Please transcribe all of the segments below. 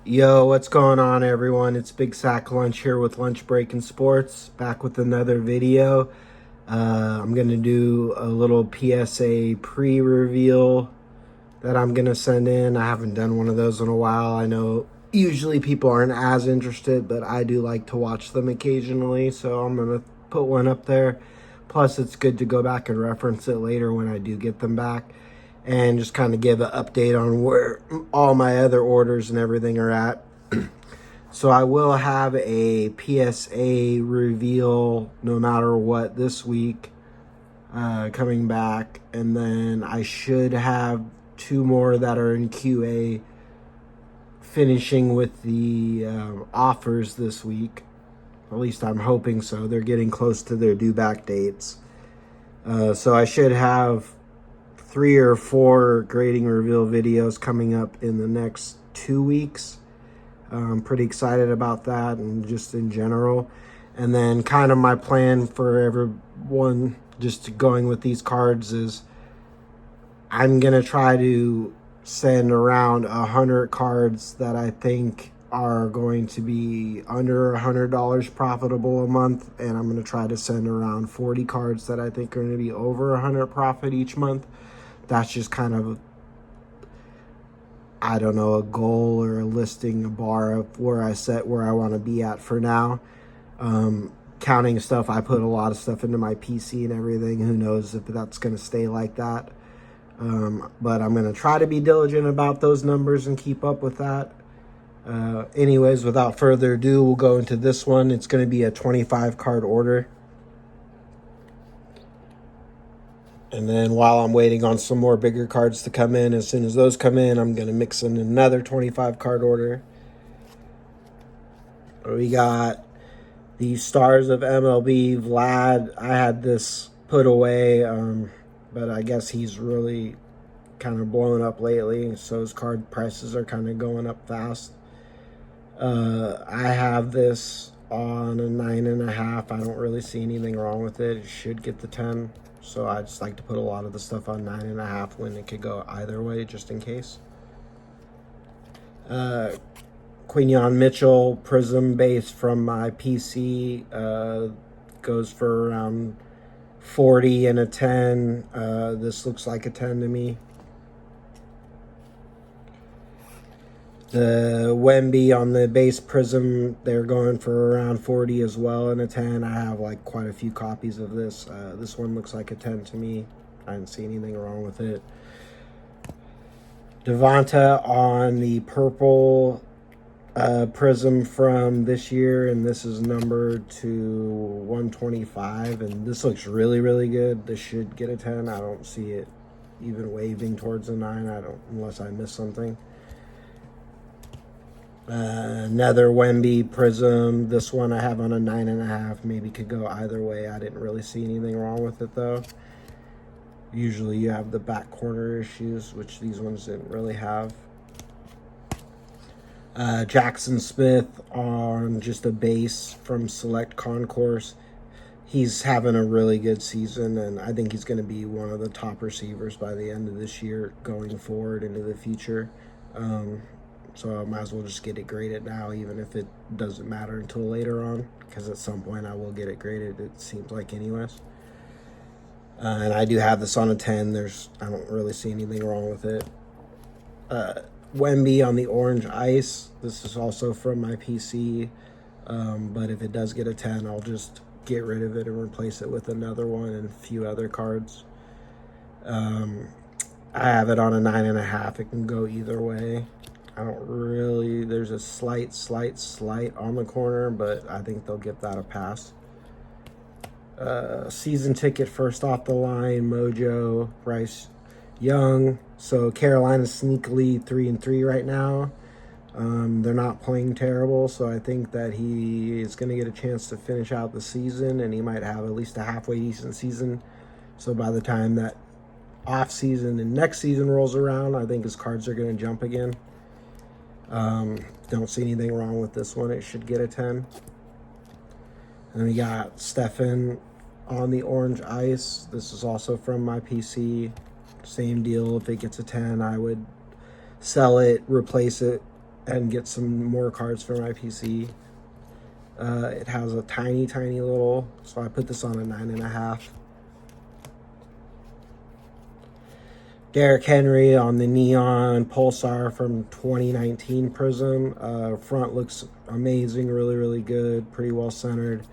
Yo, what's going on, everyone? It's Big Sack Lunch here with Lunch Break and Sports, back with another video. I'm going to do a little PSA pre-reveal that I'm going to send in. I haven't done one of those in a while. I know usually people aren't as interested, but I do like to watch them occasionally, so I'm going to put one up there. Plus, it's good to go back and reference it later when I do get them back, and just kind of give an update on where all my other orders and everything are at. So I will have a PSA reveal no matter what this week coming back, and then I should have two more that are in QA finishing with the offers this week. At least I'm hoping so. They're getting close to their due back dates. So I should have 3 or 4 grading reveal videos coming up in the next 2 weeks. I'm pretty excited about that, and just in general. And then kind of my plan for everyone just going with these cards is I'm going to try to send around 100 cards that I think are going to be under $100 profitable a month, and I'm going to try to send around 40 cards that I think are going to be over 100 profit each month. That's just kind of, I don't know, a goal or a listing, a bar of where I set where I want to be at for now. Counting stuff, I put a lot of stuff into my PC and everything. Who knows if that's going to stay like that. But I'm going to try to be diligent about those numbers and keep up with that. Anyways, without further ado, we'll go into this one. It's going to be a 25 card order. And then while I'm waiting on some more bigger cards to come in, as soon as those come in, I'm going to mix in another 25 card order. We got the Stars of MLB, Vlad. I had this put away, but I guess he's really kind of blown up lately, so his card prices are kind of going up fast. I have this on a 9.5. I don't really see anything wrong with it. It should get the 10. So I just like to put a lot of the stuff on 9.5 when it could go either way, just in case. Quinion Mitchell Prism base from my PC goes for around 40 and a 10. This looks like a 10 to me. The Wemby on the base Prism, they're going for around 40 as well, and a 10. I have like quite a few copies of this. This one looks like a 10 to me. I didn't see anything wrong with it. Devonta on the purple Prism from this year, and this is numbered to 125, and this looks really, really good. This should get a 10. I don't see it even waving towards a 9. Unless I miss something. Another Wemby Prism. This one I have on a 9.5. Maybe could go either way. I didn't really see anything wrong with it though. Usually you have the back corner issues, which these ones didn't really have. Jackson Smith on just a base from Select Concourse. He's having a really good season, and I think he's going to be one of the top receivers by the end of this year going forward into the future. So I might as well just get it graded now, even if it doesn't matter until later on, because at some point I will get it graded, it seems like anyways. And I do have this on a 10. I don't really see anything wrong with it. Wemby on the orange ice. This is also from my PC, but if it does get a 10, I'll just get rid of it and replace it with another one and a few other cards. I have it on a 9.5. It can go either way. I don't really, there's a slight on the corner, but I think they'll give that a pass. Season ticket first off the line, Mojo, Bryce Young. So Carolina's sneakily 3-3 right now. They're not playing terrible, so I think that he is going to get a chance to finish out the season, and he might have at least a halfway decent season. So by the time that off season and next season rolls around, I think his cards are going to jump again. Don't see anything wrong with this one. It should get a 10. And we got Stefan on the orange ice. This is also from my PC. Same deal. If it gets a 10, I would sell it, replace it and get some more cards for my PC. It has a tiny little, so I put this on a 9.5. Derrick Henry on the neon Pulsar from 2019 Prism. Front looks amazing, really good, pretty well centered.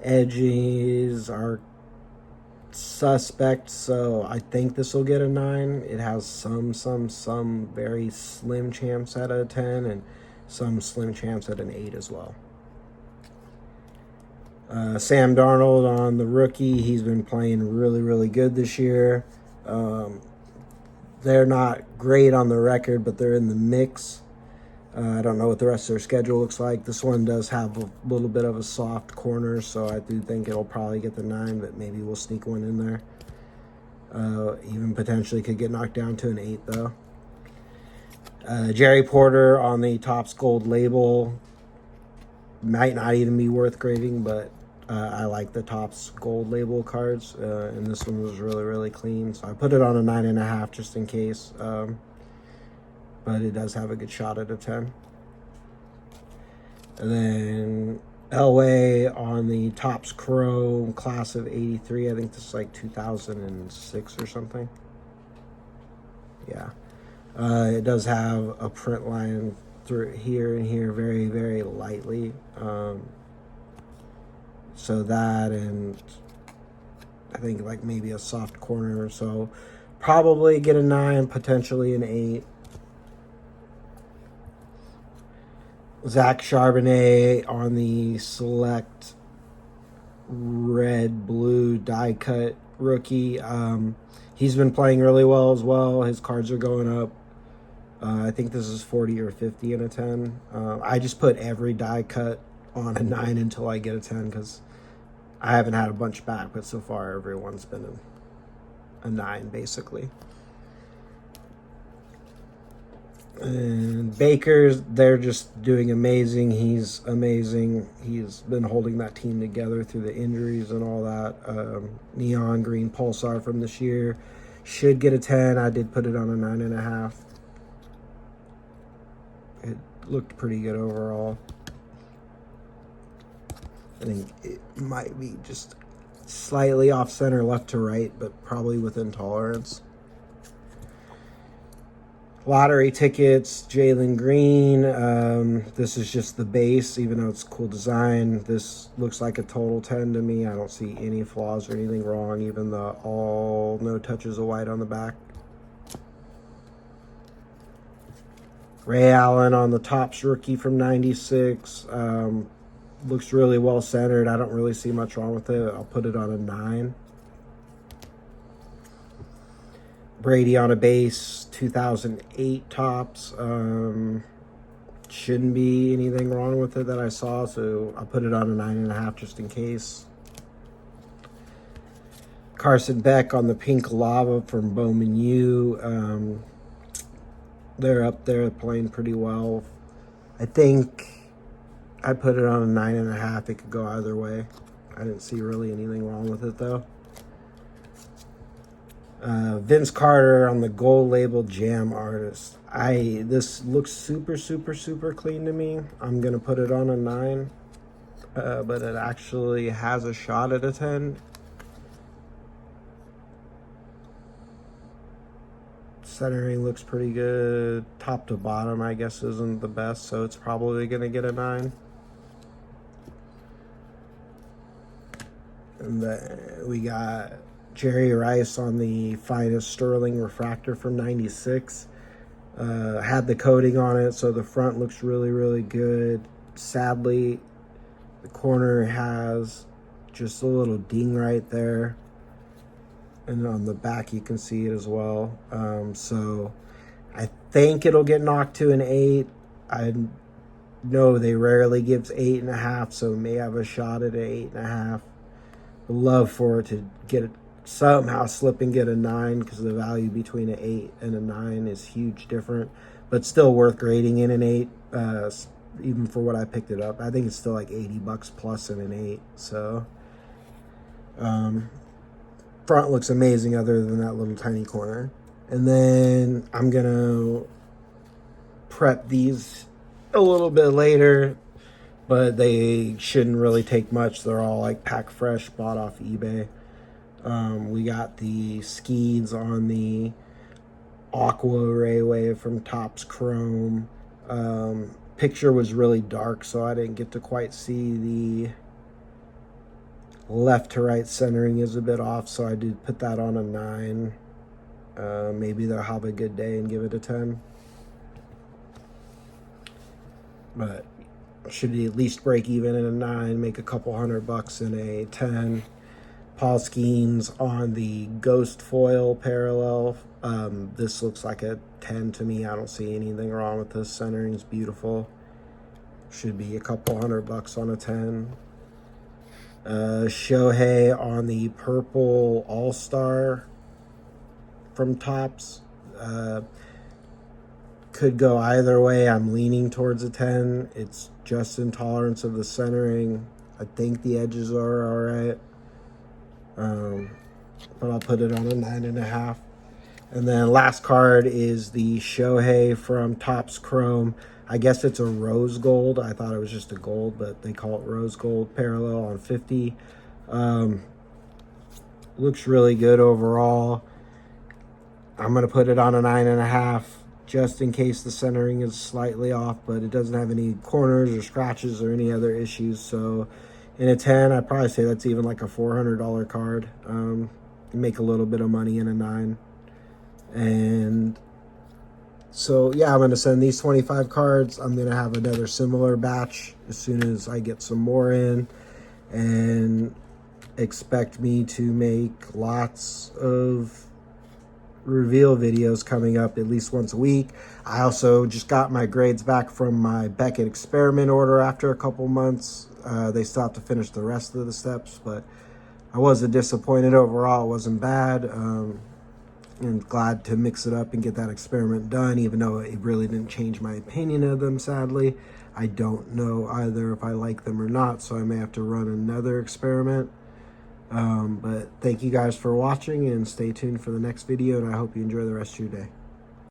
Edges are suspect, so I think this will get a 9. It has some very slim chance at a 10 and some slim chance at an 8 as well. Sam Darnold on the rookie. He's been playing really good this year. They're not great on the record, but they're in the mix. I don't know what the rest of their schedule looks like. This one does have a little bit of a soft corner, so I do think it'll probably get the 9, but maybe we'll sneak one in there. Even potentially could get knocked down to an 8, though. Jerry Porter on the Topps Gold label. Might not even be worth grading, but I like the Topps Gold label cards, and this one was really clean, so I put it on a 9.5 just in case. But it does have a good shot at a 10. And then Elway on the Topps Chrome class of 83. I think this is like 2006 or something. Yeah. It does have a print line through here and here very lightly. So that, and I think like maybe a soft corner or so. Probably get a 9, potentially an 8. Zach Charbonnet on the select red blue die cut rookie. He's been playing really well as well. His cards are going up. I think this is 40 or 50 in a 10. I just put every die cut on a 9 until I get a 10 because I haven't had a bunch back, but so far everyone's been a 9 basically. And Baker's, they're just doing amazing. He's amazing. He's been holding that team together through the injuries and all that. Neon green Pulsar from this year. Should get a 10. I did put it on a 9.5. It looked pretty good overall. I think it might be just slightly off center left to right, but probably within tolerance. Lottery tickets, Jalen Green. This is just the base, even though it's cool design. This looks like a total 10 to me. I don't see any flaws or anything wrong, even the all no touches of white on the back. Ray Allen on the Topps rookie from 96. Looks really well centered. I don't really see much wrong with it. I'll put it on a 9. Brady on a base, 2008 Topps. Shouldn't be anything wrong with it that I saw, so I'll put it on a 9.5 just in case. Carson Beck on the pink lava from Bowman U. They're up there playing pretty well. I think I put it on a 9.5. It could go either way. I didn't see really anything wrong with it though. Vince Carter on the gold label Jam Artist. This looks super clean to me. I'm gonna put it on a 9, but it actually has a shot at a 10. Centering looks pretty good. Top to bottom, I guess, isn't the best, so it's probably gonna get a 9. And then we got Jerry Rice on the finest Sterling refractor from 96. Had the coating on it, so the front looks really good. Sadly, the corner has just a little ding right there. And on the back you can see it as well. So I think it'll get knocked to an 8. I know they rarely gives 8.5, so may have a shot at an 8.5. I'd love for it to get it somehow slip and get a 9, because the value between an 8 and a 9 is huge different, but still worth grading in an 8, even for what I picked it up. I think it's still like $80 plus in an 8. So front looks amazing other than that little tiny corner. And then I'm gonna prep these a little bit later, but they shouldn't really take much. They're all like pack fresh, bought off eBay. We got the skeeds on the Aqua Rayway from Topps Chrome. Picture was really dark, so I didn't get to quite see the left to right centering is a bit off, so I did put that on a 9. Maybe they'll have a good day and give it a 10. But should at least break even in a 9, make a couple $100 in a 10. Paul Skeens on the Ghost Foil parallel. This looks like a 10 to me. I don't see anything wrong with this. Centering is beautiful. Should be a couple $100 on a 10. Shohei on the purple All-Star from Topps. Could go either way. I'm leaning towards a 10. It's just intolerance of the centering. I think the edges are all right. But I'll put it on a 9.5. And then last card is the Shohei from Topps Chrome. I guess it's a rose gold. I thought it was just a gold, but they call it rose gold parallel on 50. Looks really good overall. I'm going to put it on a 9.5 just in case the centering is slightly off, but it doesn't have any corners or scratches or any other issues. So in a 10, I'd probably say that's even like a $400 card. Make a little bit of money in a 9. And so, yeah, I'm going to send these 25 cards. I'm going to have another similar batch as soon as I get some more in. And expect me to make lots of reveal videos coming up at least once a week. I also just got my grades back from my Beckett experiment order after a couple months. They still have to finish the rest of the steps, but I wasn't disappointed overall. It wasn't bad. And glad to mix it up and get that experiment done, even though it really didn't change my opinion of them, sadly. I don't know either if I like them or not, so I may have to run another experiment. But thank you guys for watching, and stay tuned for the next video, and I hope you enjoy the rest of your day.